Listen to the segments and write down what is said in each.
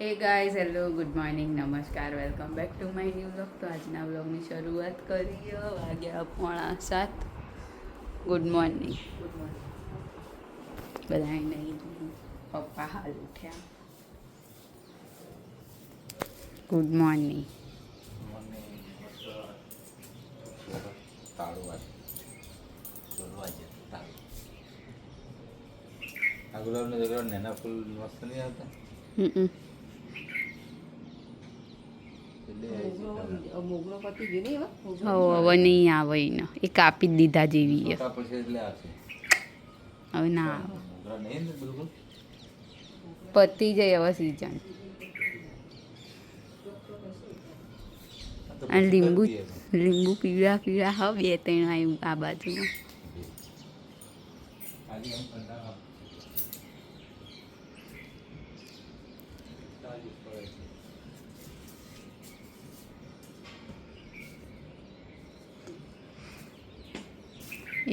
હે guys hello good morning નમસ્કાર welcome back to my new vlog. તો આજના વ્લોગની શરૂઆત કરીએ. વાગ્યા 6:45. ગુડ મોર્નિંગ બધા નહીં. પપ્પા હાલ ઉઠ્યા. Good morning. ગુલાબના જગ્યાએ નાના ફૂલ મસ્ત નહીં આવતા. હવે નહીં આવે એને એ કાપી જ દીધા જેવી છે. એટલે આવશે. હવે ના આવે. મોગરા નહીં ને બિલકુલ. પતી જાય હવે સિઝન. અને લીંબુ લીંબુ પીળા પીળા હા 2-3 આવ્યું આ બાજુમાં. આજે એમ કંટાળો આવે.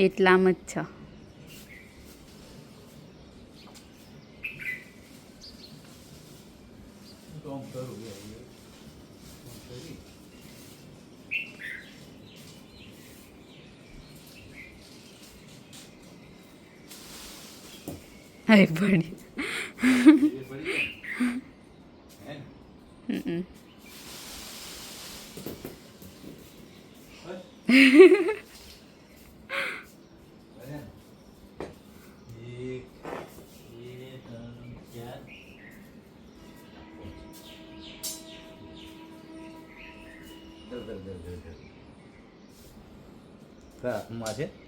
એટલામાં જ છે. હવે પડી.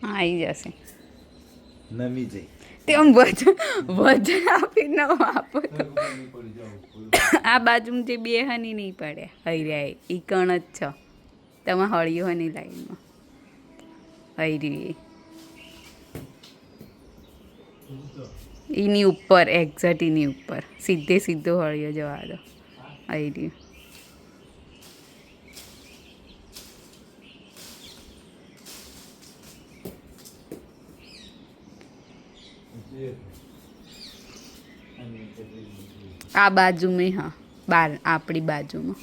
આવી જશે. નમી જઈ તેમ વજન આપી ન આપો તો આ બાજુમાં જે બે હની નહીં પડે હૈર્યા એ કણ જ છે. તમે હળિયો હની લાઈનમાં હૈરી એની ઉપર એક્ઝેક્ટ એની ઉપર સીધો હળિયો જવા દો હૈરી. આ બાજુમાં હા બાર આપણી બાજુમાં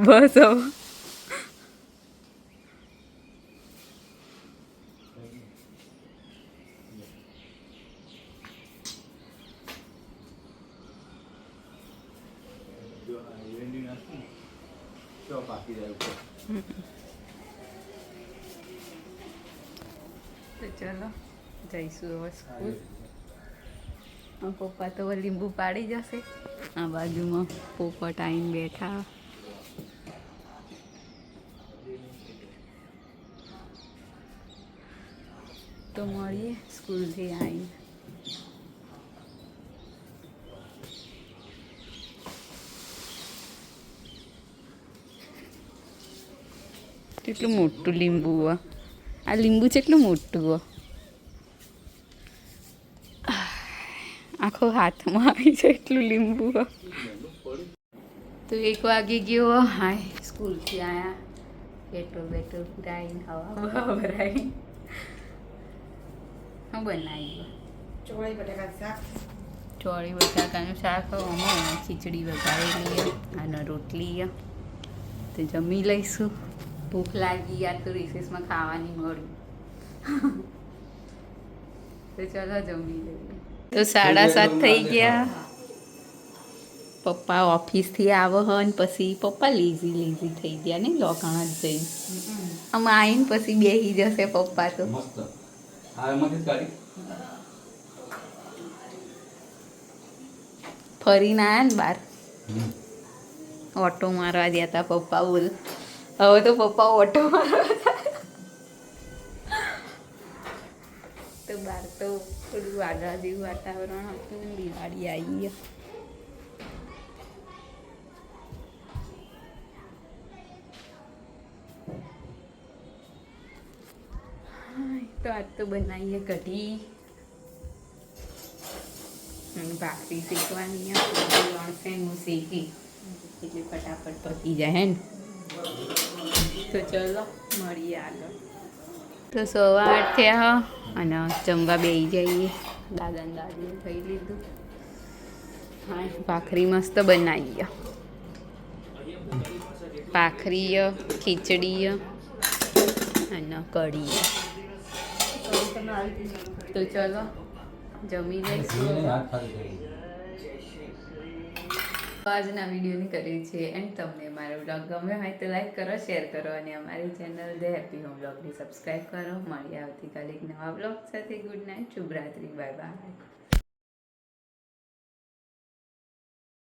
બસ હવે તો ચલો જઈશું હવે સ્કૂલ. પપ્પા તો લીંબુ પાડી જશે. આ બાજુમાં પોપટ આવીને બેઠા. તો મળીએ સ્કૂલથી આવીને. કેટલું મોટું લીંબુ હોય. આ લીંબુ કેટલું મોટું હોય. આખો હાથમાં આવી જાય એટલું લીંબુ હોય. તો 1 વાગી ગયો. હાય સ્કૂલથી આવ્યા. પેટ્રોલ પુરાવીને હવા ભરાઈ. હું બનાવી ચોળી બટાકાનું શાક. અમે ખીચડી વઘારેલી અને રોટલી. તો જમી લઈશું. ભૂખ લાગી. યાર તો રિસેસમાં ખાવાની મળ્યું. તો ચલો જમી લઈએ. તો 7:30 થઈ ગયા. પપ્પા ઓફિસથી આવો હો ને પછી પપ્પા લેઝી થઈ ગયા ને લોકાણા જ જઈને. આમ આવીને પછી બેસી જશે પપ્પા તો. ફરીને આવ્યા ને બહાર. ઓટો મારવા ગયા હતા પપ્પા. બોલ હવે તો પપ્પા ઓટો મારવા તો બહાર તો થોડું વાદળા જેવું વાતાવરણ હતું ને દિવાળી આવી. તો આજ તો બનાવીએ કઢી અને ભાખરી શેકવાની વણશે હું શેકી એટલે ફટાફટ પતી જાય હે ને. તો ચલો મળીએ આગળ. તો 8:15 થયા અને જમવા બેસી જઈએ. દાદાને દાદીને ખાઈ લીધું. હા ભાખરી મસ્ત બનાવીએ. ભાખરી ખીચડી અને કઢી. તો ચલો જમી લઈશું. આજના વિડીયોની કરી છે એન્ડ તમને મારો બ્લોગ ગમ્યો હોય તો લાઈક કરો, શેર કરો અને અમારી ચેનલ ધ હેપી હોમ બ્લોગને સબસ્ક્રાઈબ કરો. મળીએ આવતીકાલે એક નવા બ્લોગ સાથે. ગુડ નાઇટ, શુભરાત્રી, બાય બાય.